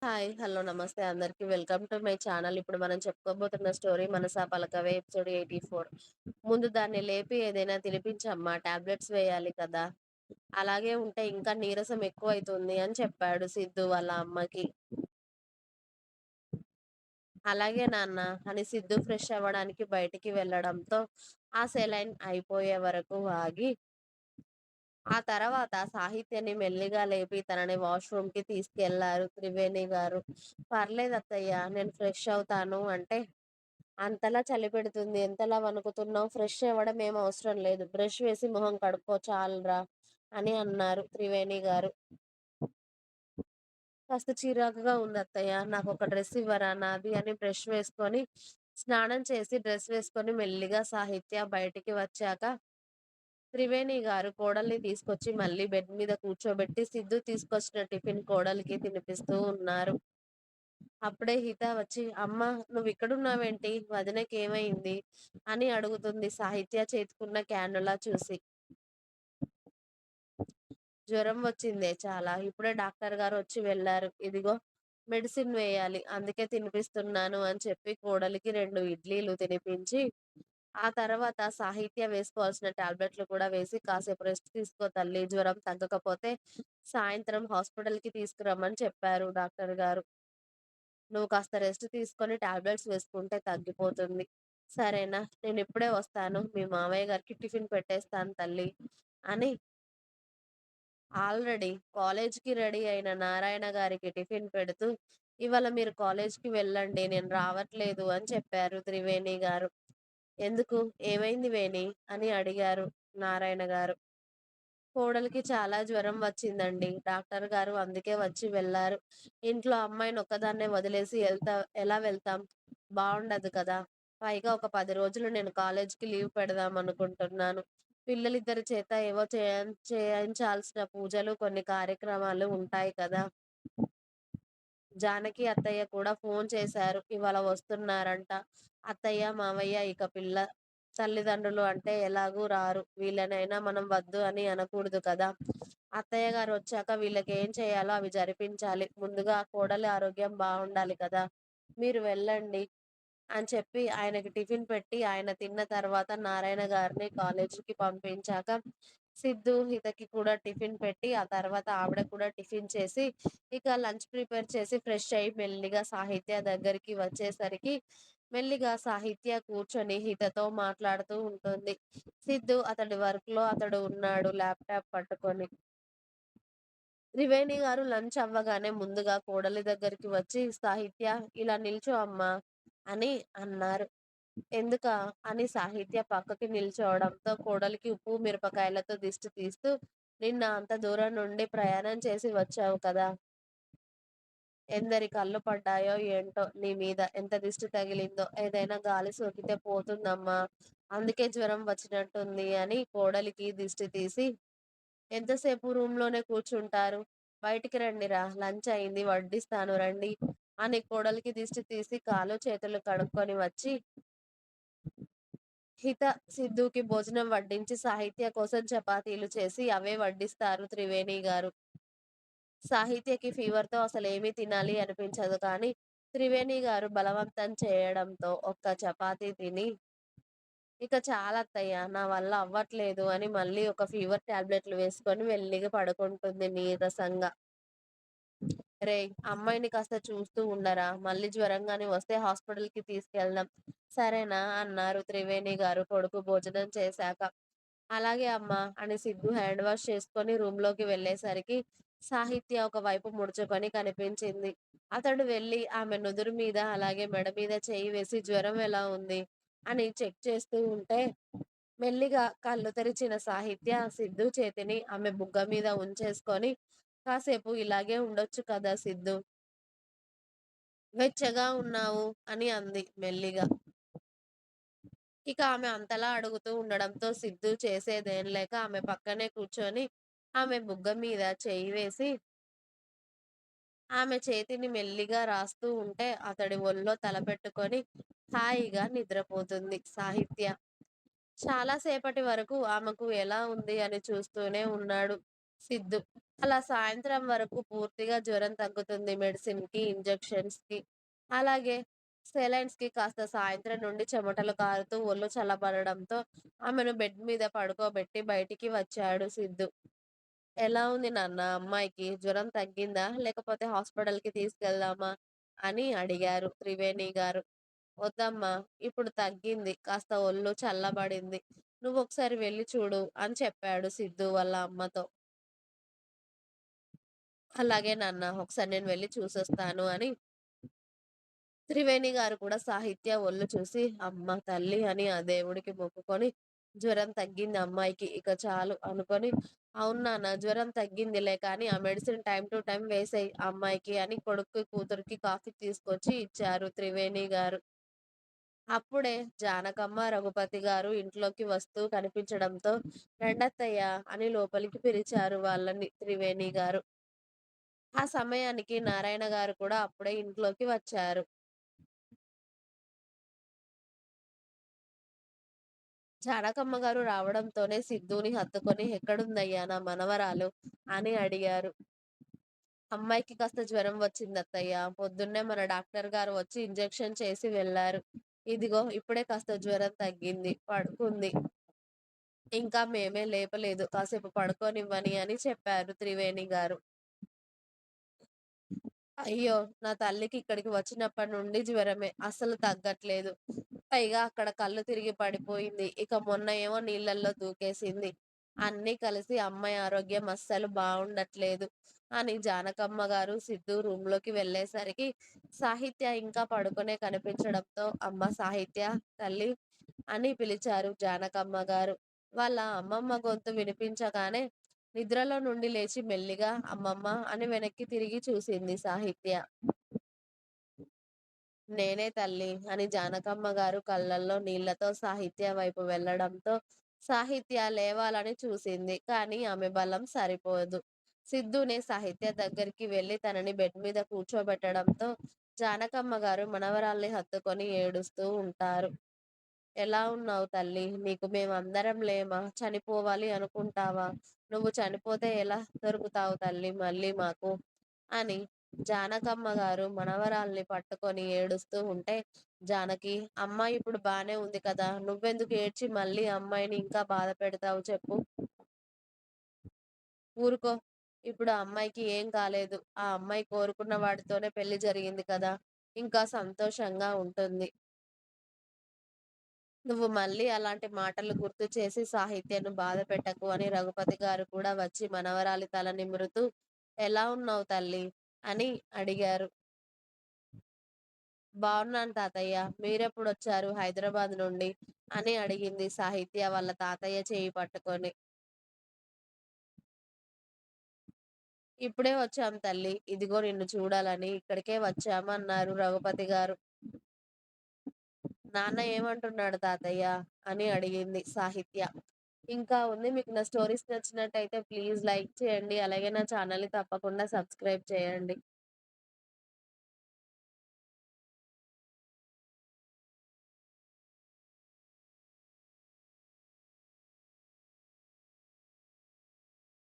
Hi. Hello. నమస్తే అందరికి. Welcome to my channel. ఇప్పుడు మనం చెప్పుకోబోతున్న స్టోరీ 'మనసా పలకవే' ఎపిసోడ్ 84. ముందు దాన్ని లేపి ఏదైనా తినిపించమ్మా, టాబ్లెట్స్ వేయాలి కదా! అలాగే ఉంటే ఇంకా నీరసం ఎక్కువైతుంది అని చెప్పాడు సిద్ధు వాళ్ళ అమ్మకి. అలాగే నాన్న అని సిద్ధు ఫ్రెష్ అవ్వడానికి బయటికి వెళ్ళడంతో ఆ సెలైన్ అయిపోయే వరకు ఆగి, ఆ తర్వాత సాహిత్యని మెల్లిగా లేపి తనని వాష్‌రూమ్‌కి తీసుకెళ్లారు త్రివేణి గారు. "పర్లేదత్తయ్య, నేను ఫ్రెష్ అవుతాను" అంటే, "అంతలా చలి పెడుతుంది. ఎంతలా వణుకుతున్నావు? ఫ్రెష్ అవ్వడం ఏం అవసరం లేదు. బ్రష్ వేసి మొహం కడుక్కో చాలురా" అని అన్నారు త్రివేణి గారు. "కాస్త చిరాకుగా ఉందత్తయ్య. నాకొక డ్రెస్ ఇవ్వరా నాది" అని బ్రష్ వేసుకొని, స్నానం చేసి డ్రెస్ వేసుకొని మెల్లిగా సాహిత్య బయటికి వచ్చాక, త్రివేణి గారు కోడల్ని తీసుకొచ్చి మళ్ళీ బెడ్ మీద కూర్చోబెట్టి సిద్ధు తీసుకొచ్చిన టిఫిన్ కోడలికి తినిపిస్తూ ఉన్నారు. అప్పుడే హిత వచ్చి, "అమ్మా, నువ్విక్కడున్నావేంటి? వదినకేమైంది?" అని అడుగుతుంది సాహిత్య చేతికున్న క్యానులా చూసి. "జ్వరం వచ్చిందే చాలా. ఇప్పుడే డాక్టర్ గారు వచ్చి వెళ్లారు. ఇదిగో మెడిసిన్ వేయాలి. అందుకే తినిపిస్తున్నాను" అని చెప్పి కోడలికి 2 ఇడ్లీలు తినిపించి, ఆ తర్వాత సాహిత్య వేసుకోవాల్సిన టాబ్లెట్లు కూడా వేసి, "కాసేపు రెస్ట్ తీసుకో తల్లి. జ్వరం తగ్గకపోతే సాయంత్రం హాస్పిటల్‌కి తీసుకురమ్మని చెప్పారు డాక్టర్ గారు. నువ్వు కాస్త రెస్ట్ తీసుకొని టాబ్లెట్స్ వేసుకుంటే తగ్గిపోతుంది. సరేనా? నేనిప్పుడే వస్తాను. మీ మామయ్య గారికి టిఫిన్ పెట్టేస్తాను తల్లి" అని ఆల్రెడీ కాలేజ్‌కి రెడీ అయిన నారాయణ గారికి టిఫిన్ పెడుతూ, "ఇవాళ మీరు కాలేజ్‌కి వెళ్ళండి. నేను రావట్లేదు" అని చెప్పారు త్రివేణి గారు. "ఎందుకు? ఏమైంది వేణి?" అని అడిగారు నారాయణ గారు. "కోడలికి చాలా జ్వరం వచ్చిందండి. డాక్టర్ గారు అందుకే వచ్చి వెళ్లారు. ఇంట్లో అమ్మాయినొక్కదాన్నే వదిలేసి ఎలా వెళ్తాం? బావుండదు కదా! పైగా ఒక 10 రోజులు నేను కాలేజ్‌కి లీవ్ పెడదామనుకుంటున్నాను. పిల్లలిద్దరి చేత ఏవో చేయించాల్సిన పూజలు, కొన్ని కార్యక్రమాలు ఉంటాయి కదా!" జానకి అత్తయ్య కూడా ఫోన్ చేశారు. ఇవాళ వస్తున్నారంట. అత్తయ్య, మావయ్య ఇక పిల్ల తల్లిదండ్రులు అంటే ఎలాగూ రారు. వీళ్ళనైనా మనం వద్దు అని అనకూడదు కదా! అత్తయ్య గారొచ్చాక వీళ్ళకేం చేయాలో అవి జరిపించాలి. ముందుగా కోడలి ఆరోగ్యం బావుండాలి కదా! మీరు వెళ్ళండి అని చెప్పి ఆయనకి టిఫిన్ పెట్టి, ఆయన తిన్న తర్వాత నారాయణ గారిని కాలేజీకి పంపించాక, సిద్ధు, హితకి కూడా టిఫిన్ పెట్టి, ఆ తర్వాత ఆవిడ కూడా టిఫిన్ చేసి, ఇక లంచ్ ప్రిపేర్ చేసి ఫ్రెష్ అయ్యి మెల్లిగా సాహిత్య దగ్గరికి వచ్చేసరికి, మెల్లిగా సాహిత్య కూర్చొని హితతో మాట్లాడుతూ ఉంటుంది. సిద్ధు అతడి వర్క్‌లో అతడు ఉన్నాడు ల్యాప్‌టాప్ పట్టుకొని. త్రివేణి గారు లంచ్ అవ్వగానే ముందుగా కోడలి దగ్గరికి వచ్చి, "సాహిత్య, ఇలా నిల్చో అమ్మా" అని అన్నారు. "ఎందుకా?" అని సాహిత్య పక్కకి నిల్చోవడంతో కోడలికి ఉప్పు, మిరపకాయలతో దిష్టి తీస్తూ, "నిన్న అంత దూరం నుండి ప్రయాణం చేసి వచ్చావు కదా! ఎందరి కళ్ళు పడ్డాయో ఏంటో నీ మీద, ఎంత దిష్టి తగిలిందో, ఏదైనా గాలి సోకితే పోతుందమ్మా. అందుకే జ్వరం వచ్చినట్టుంది" అని కోడలికి దిష్టి తీసి, "ఎంతసేపు రూమ్‌లోనే కూర్చుంటారు? బయటికి రండిరా! లంచ్ అయింది వడ్డిస్తాను రండి" అని కోడలికి దిష్టి తీసి కాళ్ళు, చేతులు కడుక్కొని వచ్చి, హిత, సిద్ధుకి భోజనం వడ్డించి సాహిత్య కోసం చపాతీలు చేసి అవే వడ్డిస్తారు త్రివేణి గారు. సాహిత్యకి ఫీవర్‌తో అసలేమీ తినాలి అనిపించదు కానీ, త్రివేణి గారు బలవంతం చేయడంతో ఒక్క చపాతీ తిని, "ఇక చాలత్తయ్య, నా వల్ల అవ్వట్లేదు" అని మళ్ళీ ఒక ఫీవర్ టాబ్లెట్‌లు వేసుకొని మెల్లిగా పడుకుంటుంది నీరసంగా. "రేయ్! అమ్మాయిని కాస్త చూస్తూ ఉండరా? మళ్ళీ జ్వరం గాని వస్తే హాస్పిటల్‌కి తీసుకెళ్దాం. సరేనా?" అన్నారు త్రివేణి గారు కొడుకు భోజనం చేశాక. "అలాగే అమ్మా" అని సిద్ధు హ్యాండ్ వాష్ చేసుకొని రూమ్‌లోకి వెళ్ళేసరికి సాహిత్య ఒకవైపు ముడుచుకొని కనిపించింది. అతడు వెళ్లి ఆమె నుదురు మీద అలాగే మెడ మీద చెయ్యి వేసి "జ్వరం ఎలా ఉంది?" అని చెక్ చేస్తూ ఉంటే, మెల్లిగా కళ్ళు తెరిచిన సాహిత్య సిద్ధు చేతిని ఆమె బుగ్గ మీద ఉంచేసుకొని, "కాసేపు ఇలాగే ఉండొచ్చు కదా సిద్ధూ! వెచ్చగా ఉన్నావు" అని అంది మెల్లిగా. ఇక ఆమె అంతలా అడుగుతూ ఉండడంతో సిద్ధు చేసేదేం లేక ఆమె పక్కనే కూర్చొని, ఆమె బుగ్గ మీద చెయ్యి వేసి, ఆమె చేతిని మెల్లిగా రాస్తూ ఉంటే అతడి ఒళ్ళో తలపెట్టుకొని హాయిగా నిద్రపోతుంది సాహిత్య. చాలా సేపటి వరకు ఆమెకు ఎలా ఉంది అని చూస్తూనే ఉన్నాడు. సిద్ధు. అలా సాయంత్రం వరకు పూర్తిగా జ్వరం తగ్గుతుంది మెడిసిన్‌కి, ఇంజెక్షన్స్‌కి. అలాగే సెలైన్స్‌కి కాస్త సాయంత్రం నుండి చెమటలు కారుతూ ఒళ్ళు చల్లబడడంతో ఆమెను బెడ్ మీద పడుకోబెట్టి బయటికి వచ్చాడు సిద్ధు. "ఎలా ఉంది నాన్న అమ్మాయికి? జ్వరం తగ్గిందా? లేకపోతే హాస్పిటల్‌కి తీసుకెళ్దామా?" అని అడిగారు త్రివేణి గారు. "వద్దమ్మా! ఇప్పుడు తగ్గింది. కాస్త ఒళ్ళు చల్లబడింది. నువ్వొకసారి వెళ్లి చూడు" అని చెప్పాడు సిద్ధు వాళ్ళ అమ్మతో. "అలాగే నాన్న. ఒకసారి నేను వెళ్లి చూసొస్తాను" అని త్రివేణి గారు కూడా సాహిత్య ఒళ్ళు చూసి, "అమ్మ తల్లి" అని ఆ దేవుడికి మొక్కుకొని, "జ్వరం తగ్గింది అమ్మాయికి. ఇక చాలు" అనుకోని, "అవును నాన్న జ్వరం తగ్గిందిలే కానీ ఆ మెడిసిన్ టైమ్ టు టైమ్ వేసేయి ఆ అమ్మాయికి" అని కొడుక్కి, కూతురికి కాఫీ తీసుకొచ్చి ఇచ్చారు త్రివేణి గారు. అప్పుడే జానకమ్మ, రఘుపతి గారు ఇంట్లోకి వస్తూ కనిపించడంతో, "రండత్తయ్య" అని లోపలికి పిలిచారు వాళ్ళని త్రివేణి గారు. ఆ సమయానికి నారాయణ గారు కూడా అప్పుడే ఇంట్లోకి వచ్చారు. జానకమ్మ గారు రావడంతోనే సిద్ధుని హత్తుకొని, "ఎక్కడుందయ్యా నా మనవరాలు" అని అడిగారు. "అమ్మాయికి కాస్త జ్వరం వచ్చిందత్తయ్య. పొద్దున్నే మన డాక్టర్ గారు వచ్చి ఇంజెక్షన్ చేసి వెళ్లారు. ఇదిగో ఇప్పుడే కాస్త జ్వరం తగ్గింది. పడుకుంది. ఇంకా మేమే లేపలేదు. కాసేపు పడుకోనివ్వని" అని చెప్పారు త్రివేణి గారు. అయ్యో! నా తల్లికి ఇక్కడికి వచ్చినప్పటి నుండి జ్వరమే. అస్సలు తగ్గట్లేదు. పైగా అక్కడ కళ్ళు తిరిగి పడిపోయింది. ఇక మొన్న ఏమో నీళ్ళల్లో దూకేసింది. అన్నీ కలిసి అమ్మాయి ఆరోగ్యం అస్సలు బావుండట్లేదు అని జానకమ్మ గారు సిద్ధు రూమ్‌లోకి వెళ్ళేసరికి సాహిత్య ఇంకా పడుకునే కనిపించడంతో, "అమ్మ సాహిత్య తల్లి" అని పిలిచారు జానకమ్మ గారు. వాళ్ళ అమ్మమ్మ గొంతు వినిపించగానే నిద్రలో నుండి లేచి మెల్లిగా "అమ్మమ్మ" అని వెనక్కి తిరిగి చూసింది సాహిత్య. "నేనే తల్లి" అని జానకమ్మ గారు కళ్ళల్లో నీళ్లతో సాహిత్య వైపు వెళ్ళడంతో సాహిత్య లేవాలని చూసింది. కానీ ఆమె బలం సరిపోదు. సిద్ధునే సాహిత్య దగ్గరికి వెళ్లి తనని బెడ్ మీద కూర్చోబెట్టడంతో జానకమ్మ గారు మనవరాల్ని హత్తుకొని ఏడుస్తూ ఉంటారు. "ఎలా ఉన్నావు తల్లి? నీకు మేమందరం లేమా? చనిపోవాలి అనుకుంటావా? నువ్వు చనిపోతే ఎలా దొరుకుతావు తల్లి మళ్ళీ మాకు" అని జానకమ్మ గారు మనవరాల్ని పట్టుకొని ఏడుస్తూ ఉంటే, "జానకి, అమ్మాయి ఇప్పుడు బానే ఉంది కదా! నువ్వెందుకు ఏడ్చి మళ్ళీ అమ్మాయిని ఇంకా బాధ పెడతావు చెప్పు? ఊరుకో. ఇప్పుడు ఆ అమ్మాయికి ఏం కాలేదు. ఆ అమ్మాయి కోరుకున్న వాడితోనే పెళ్లి జరిగింది కదా! ఇంకా సంతోషంగా ఉంటుంది. నువ్వు మళ్ళీ అలాంటి మాటలు గుర్తు చేసి సాహిత్యను బాధ పెట్టకు" అని రఘుపతి గారు కూడా వచ్చి మనవరాలి తల నిమురుతూ, "ఎలా ఉన్నావు తల్లి" అని అడిగారు. "బావున్నాను తాతయ్య. మీరెప్పుడొచ్చారు హైదరాబాద్ నుండి" అని అడిగింది సాహిత్య వాళ్ళ తాతయ్య చెయ్యి పట్టుకొని. "ఇప్పుడే వచ్చాం తల్లి. ఇదిగో నిన్ను చూడాలని ఇక్కడికే వచ్చాము" అన్నారు రఘుపతి గారు. "నాన్న ఏమంటున్నాడు తాతయ్య" అని అడిగింది సాహిత్య. ఇంకా ఉంది. మీకు నా స్టోరీస్ నచ్చినట్టయితే ప్లీజ్ లైక్ చేయండి. అలాగే నా ఛానల్‌ని తప్పకుండా సబ్స్క్రైబ్ చేయండి.